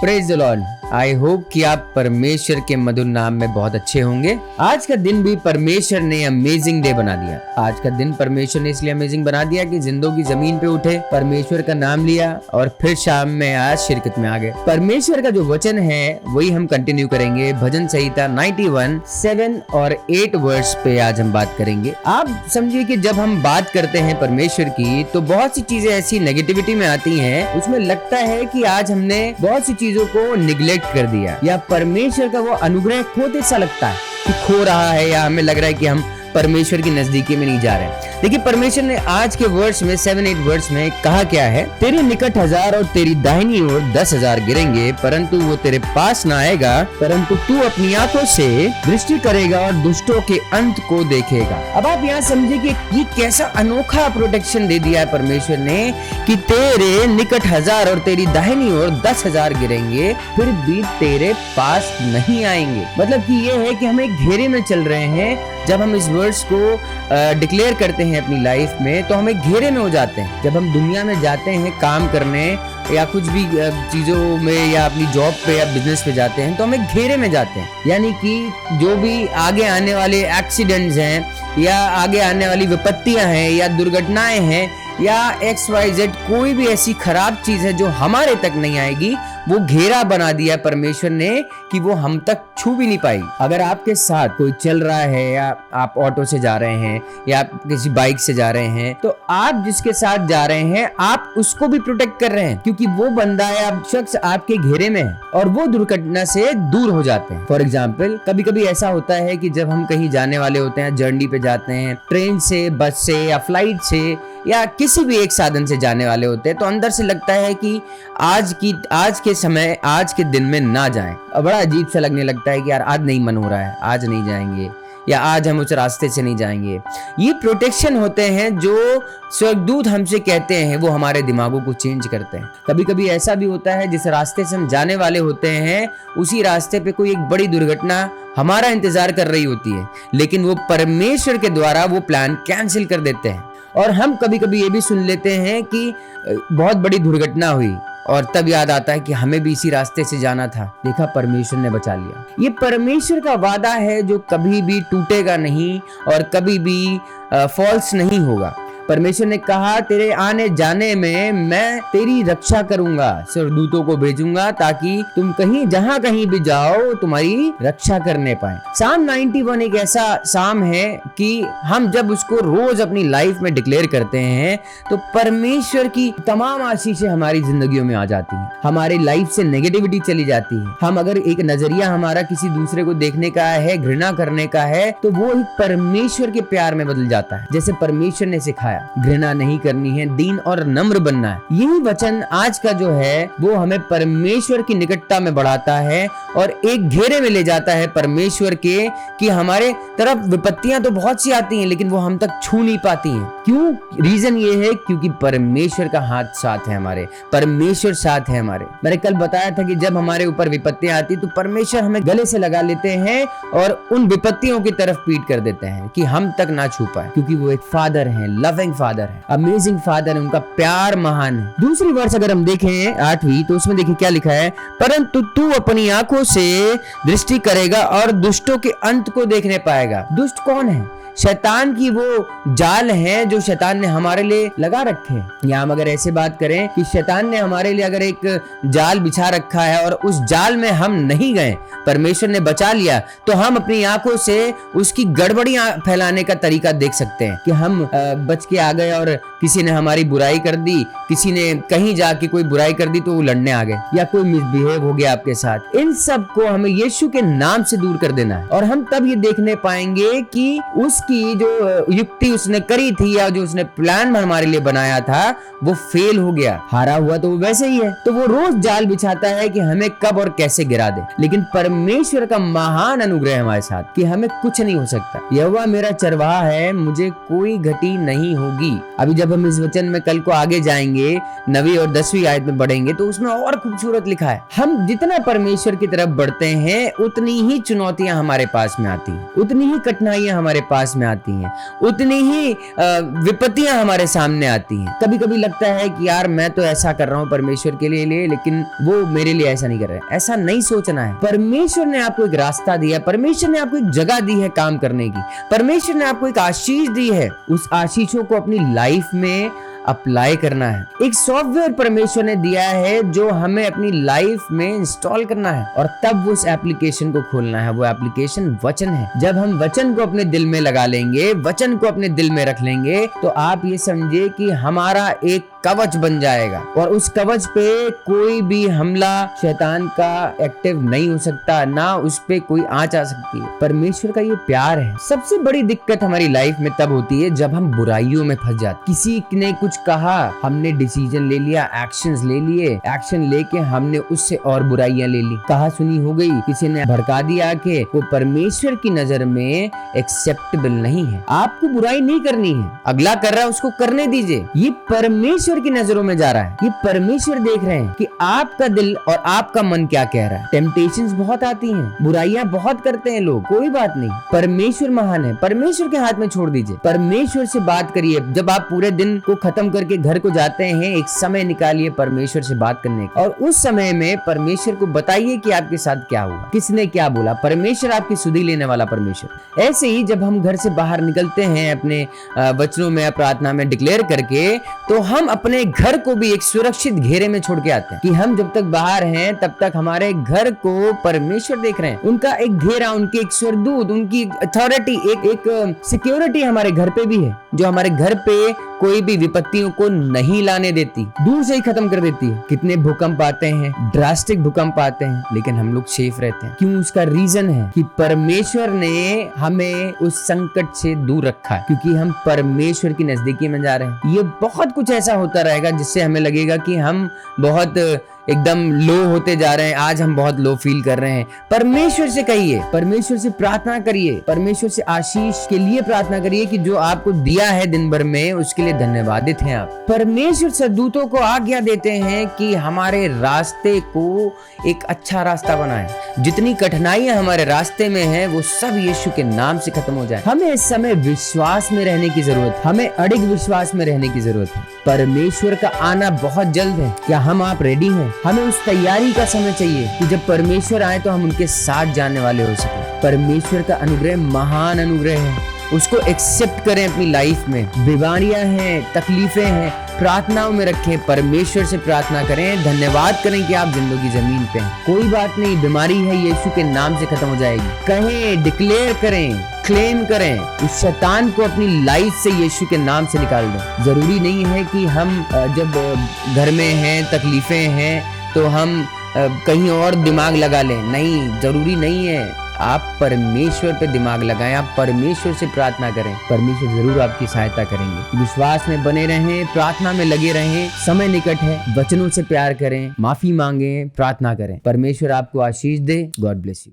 Praise the Lord. I hope कि आप परमेश्वर के मधुर नाम में बहुत अच्छे होंगे। आज का दिन भी परमेश्वर ने अमेजिंग डे बना दिया। आज का दिन परमेश्वर ने इसलिए अमेजिंग बना दिया कि जिंदों की जमीन पे उठे, परमेश्वर का नाम लिया और फिर शाम में आज शिरकत में आ गए। परमेश्वर का जो वचन है वही हम कंटिन्यू करेंगे। भजन संहिता 91 7 और 8 वर्स पे आज हम बात करेंगे। आप समझिए कि जब हम बात करते हैं परमेश्वर की तो बहुत सी चीजें ऐसी नेगेटिविटी में आती हैं, उसमें लगता है कि आज हमने बहुत सी चीजों को निगलेक्ट कर दिया या परमेश्वर का वो अनुग्रह खोते सा लगता है कि खो रहा है, या हमें लग रहा है कि हम परमेश्वर की नजदीकी में नहीं जा रहे। देखिए परमेश्वर ने आज के वर्ड्स में 7-8 वर्ड्स में कहा क्या है, तेरे निकट 1000 और तेरी दाहिनी ओर 10,000 गिरेंगे परंतु वो तेरे पास ना आएगा, परंतु तू अपनी आंखों से दृष्टि करेगा और दुष्टों के अंत को देखेगा। अब आप यहाँ समझिए कि ये कैसा अनोखा प्रोटेक्शन दे दिया है परमेश्वर ने कि तेरे निकट 1000 और तेरी दाहिनी ओर 10,000 गिरेंगे फिर भी तेरे पास नहीं आएंगे। मतलब कि ये है कि हम एक घेरे में चल रहे हैं। जब हम इस वर्ड्स को डिक्लेयर करते हैं अपनी लाइफ में तो हम एक घेरे में हो जाते हैं। जब हम दुनिया में जाते हैं काम करने या कुछ भी चीजों में या अपनी जॉब पे या बिजनेस पे जाते हैं तो हम एक घेरे में जाते हैं, यानी कि जो भी आगे आने वाले एक्सीडेंट्स हैं या आगे आने वाली विपत्तियां हैं या दुर्घटनाएं हैं या XYZ कोई भी ऐसी खराब चीज है जो हमारे तक नहीं आएगी, वो घेरा बना दिया परमेश्वर ने कि वो हम तक छू भी नहीं पाएगी। अगर आपके साथ कोई चल रहा है या आप ऑटो से जा रहे हैं या आप किसी बाइक से जा रहे हैं तो आप जिसके साथ जा रहे हैं आप उसको भी प्रोटेक्ट कर रहे हैं, क्योंकि वो बंदा या शख्स आपके घेरे में है और वो दुर्घटना से दूर हो जाते हैं। फॉर एग्जाम्पल कभी कभी ऐसा होता है कि जब हम कहीं जाने वाले होते हैं, जर्नी पे जाते हैं, ट्रेन से, बस से या फ्लाइट से या किसी भी एक साधन से जाने वाले होते हैं तो अंदर से लगता है कि आज के समय, आज के दिन में ना जाएं। और बड़ा अजीब सा लगने लगता है कि यार आज नहीं मन हो रहा है, आज नहीं जाएंगे या आज हम उस रास्ते से नहीं जाएंगे। ये प्रोटेक्शन होते हैं जो स्वर्गदूत हमसे कहते हैं, वो हमारे दिमागों को चेंज करते हैं। कभी कभी ऐसा भी होता है जिस रास्ते से हम जाने वाले होते हैं उसी रास्ते पे कोई एक बड़ी दुर्घटना हमारा इंतजार कर रही होती है, लेकिन वो परमेश्वर के द्वारा वो प्लान कैंसिल कर देते हैं। और हम कभी कभी ये भी सुन लेते हैं कि बहुत बड़ी दुर्घटना हुई और तब याद आता है कि हमें भी इसी रास्ते से जाना था, देखा परमेश्वर ने बचा लिया। ये परमेश्वर का वादा है जो कभी भी टूटेगा नहीं और कभी भी फॉल्स नहीं होगा। परमेश्वर ने कहा तेरे आने जाने में मैं तेरी रक्षा करूंगा, स्वर्गदूतों को भेजूंगा ताकि तुम जहां कहीं भी जाओ तुम्हारी रक्षा करने पाए। साम 91 एक ऐसा साम है कि हम जब उसको रोज अपनी लाइफ में डिक्लेयर करते हैं तो परमेश्वर की तमाम आशीषें हमारी जिंदगियों में आ जाती हैं, हमारी लाइफ से नेगेटिविटी चली जाती है। हम अगर एक नजरिया हमारा किसी दूसरे को देखने का है, घृणा करने का है, तो वो एक परमेश्वर के प्यार में बदल जाता है। जैसे परमेश्वर ने सिखाया घृणा नहीं करनी है, दीन और नम्र बनना है। यही वचन आज का जो है वो हमें परमेश्वर की निकटता में बढ़ाता है और एक घेरे में ले जाता है परमेश्वर के, कि हमारे तरफ विपत्तियां तो बहुत सी आती हैं लेकिन वो हम तक छू नहीं पाती हैं। क्यों? रीजन ये है क्योंकि परमेश्वर का हाथ साथ है, हमारे परमेश्वर साथ है हमारे। मैंने कल बताया था कि जब हमारे ऊपर विपत्तियां आती तो परमेश्वर हमें गले से लगा लेते हैं और उन विपत्तियों की तरफ पीट कर देते हैं कि हम तक ना छू पाए, क्योंकि वो एक फादर है, लविंग फादर है, अमेजिंग फादर है, उनका प्यार महान है। दूसरी वर्स अगर हम देखें 8वीं तो उसमें देखिए क्या लिखा है, परंतु तू अपनी आंखों से दृष्टि करेगा और दुष्टों के अंत को देखने पाएगा। दुष्ट कौन है? शैतान की वो जाल है जो शैतान ने हमारे लिए लगा रखे हैं। या हम अगर ऐसे बात करें कि शैतान ने हमारे लिए अगर एक जाल बिछा रखा है और उस जाल में हम नहीं गए, परमेश्वर ने बचा लिया, तो हम अपनी आंखों से उसकी गड़बड़ियां फैलाने का तरीका देख सकते हैं कि हम बच के आ गए और किसी ने हमारी बुराई कर दी, किसी ने कहीं जाके कोई बुराई कर दी तो वो लड़ने आ गए, या कोई मिसबिहेव हो गया आपके साथ। इन सब को हमें यीशु के नाम से दूर कर देना है और हम तब ये देखने पाएंगे कि उसकी जो युक्ति उसने करी थी या जो उसने प्लान हमारे लिए बनाया था वो फेल हो गया। हारा हुआ तो वो वैसे ही है, तो वो रोज जाल बिछाता है कि हमें कब और कैसे गिरा दे। लेकिन परमेश्वर का महान अनुग्रह हमारे साथ कि हमें कुछ नहीं हो सकता। यहोवा मेरा चरवाहा है, मुझे कोई घटी नहीं होगी। अभी जब जब हम इस वचन में कल को आगे जाएंगे, 9वीं और 10वीं आयत में बढ़ेंगे, तो उसमें और खूबसूरत लिखा है, हम जितना परमेश्वर की तरफ बढ़ते हैं उतनी ही चुनौतियां हमारे पास में आती हैं, उतनी ही कठिनाइयां हमारे पास में आती हैं, उतनी ही विपत्तियां हमारे सामने आती हैं। कभी कभी लगता है कि यार मैं तो ऐसा कर रहा हूँ परमेश्वर के लिए, लेकिन वो मेरे लिए ऐसा नहीं कर रहा है। ऐसा नहीं सोचना है। परमेश्वर ने आपको एक रास्ता दिया, परमेश्वर ने आपको एक जगह दी है काम करने की, परमेश्वर ने आपको एक आशीष दी है, उस आशीषों को अपनी लाइफ में अप्लाई करना है। एक सॉफ्टवेयर परमेश्वर ने दिया है जो हमें अपनी लाइफ में इंस्टॉल करना है और तब उस एप्लीकेशन को खोलना है। वो एप्लीकेशन वचन है। जब हम वचन को अपने दिल में लगा लेंगे, वचन को अपने दिल में रख लेंगे, तो आप ये समझिए कि हमारा एक कवच बन जाएगा और उस कवच पे कोई भी हमला शैतान का एक्टिव नहीं हो सकता, ना उस पे कोई आंच आ सकती है। परमेश्वर का ये प्यार है। सबसे बड़ी दिक्कत हमारी लाइफ में तब होती है जब हम बुराइयों में फंस जाते। किसी ने कुछ कहा, हमने डिसीजन ले लिया, एक्शंस ले लिए, एक्शन लेके हमने उससे और बुराइयां ले ली, कहा सुनी हो गई, किसी ने भड़का दिया कि वो परमेश्वर की नजर में एक्सेप्टेबल नहीं है। आपको बुराई नहीं करनी है, अगला कर रहा है उसको करने दीजिए। ये परमेश्वर की नजरों में जा रहा है। ये परमेश्वर देख रहे हैं कि आपका दिल और आपका मन क्या कह रहा है। टेम्पटेशंस बहुत आती हैं, बुराइयां बहुत करते हैं लोग, कोई बात नहीं, परमेश्वर महान है। परमेश्वर के हाथ में छोड़ दीजिए, परमेश्वर से बात करिए। जब आप पूरे दिन को खत्म करके घर को जाते हैं, एक समय निकालिए परमेश्वर से बात करने का और उस समय में परमेश्वर को बताइए कि आपके साथ क्या हुआ, किसने क्या बोला। परमेश्वर आपकी सुधि लेने वाला परमेश्वर। ऐसे ही जब हम घर से बाहर निकलते हैं अपने वचनों में, प्रार्थना में डिक्लेयर करके, तो हम अपने घर को भी एक सुरक्षित घेरे में छोड़ के आते हैं कि हम जब तक बाहर हैं तब तक हमारे घर को परमेश्वर देख रहे हैं। उनका एक घेरा, उनके एक स्वरदूत, उनकी अथॉरिटी, एक सिक्योरिटी हमारे घर पे भी है, जो हमारे घर पे कोई भी विपत्तियों को नहीं लाने देती, दूर से ही खत्म कर देती है। कितने भूकंप आते हैं, ड्रास्टिक भूकंप आते हैं, लेकिन हम लोग सेफ रहते हैं। क्यों? उसका रीजन है कि परमेश्वर ने हमें उस संकट से दूर रखा है, क्योंकि हम परमेश्वर की नजदीकी में जा रहे हैं। ये बहुत कुछ ऐसा होता रहेगा जिससे हमें लगेगा कि हम बहुत एकदम लो होते जा रहे हैं, आज हम बहुत लो फील कर रहे हैं। परमेश्वर से कहिए, परमेश्वर से प्रार्थना करिए, परमेश्वर से आशीष के लिए प्रार्थना करिए कि जो आपको दिया है दिन भर में उसके लिए धन्यवादित हैं आप। परमेश्वर सद्दूतों को आज्ञा देते हैं कि हमारे रास्ते को एक अच्छा रास्ता बनाएं। जितनी कठिनाइयां हमारे रास्ते में है वो सब यीशु के नाम से खत्म हो जाए। हमें इस समय विश्वास में रहने की जरूरत है, हमें अडिग विश्वास में रहने की जरूरत है। परमेश्वर का आना बहुत जल्द है। क्या हम आप रेडी हैं? हमें उस तैयारी का समय चाहिए कि जब परमेश्वर आए तो हम उनके साथ जाने वाले हो सके। परमेश्वर का अनुग्रह महान अनुग्रह है, उसको एक्सेप्ट करें अपनी लाइफ में। बीमारियां हैं, तकलीफें हैं, प्रार्थनाओं में रखें, परमेश्वर से प्रार्थना करें, धन्यवाद करें कि आप जिंदगी जमीन पे हैं। कोई बात नहीं, बीमारी है यीशु के नाम से खत्म हो जाएगी। कहें, डिक्लेयर करें, क्लेम करें, उस शैतान को अपनी लाइफ से यीशु के नाम से निकाल दें। जरूरी नहीं है कि हम जब घर में हैं, तकलीफें हैं, तो हम कहीं और दिमाग लगा लें। नहीं, जरूरी नहीं है। आप परमेश्वर पे दिमाग लगाएं, आप परमेश्वर से प्रार्थना करें, परमेश्वर जरूर आपकी सहायता करेंगे। विश्वास में बने रहें, प्रार्थना में लगे रहें। समय निकट है, वचनों से प्यार करें, माफी मांगें, प्रार्थना करें। परमेश्वर आपको आशीष दे। God bless you.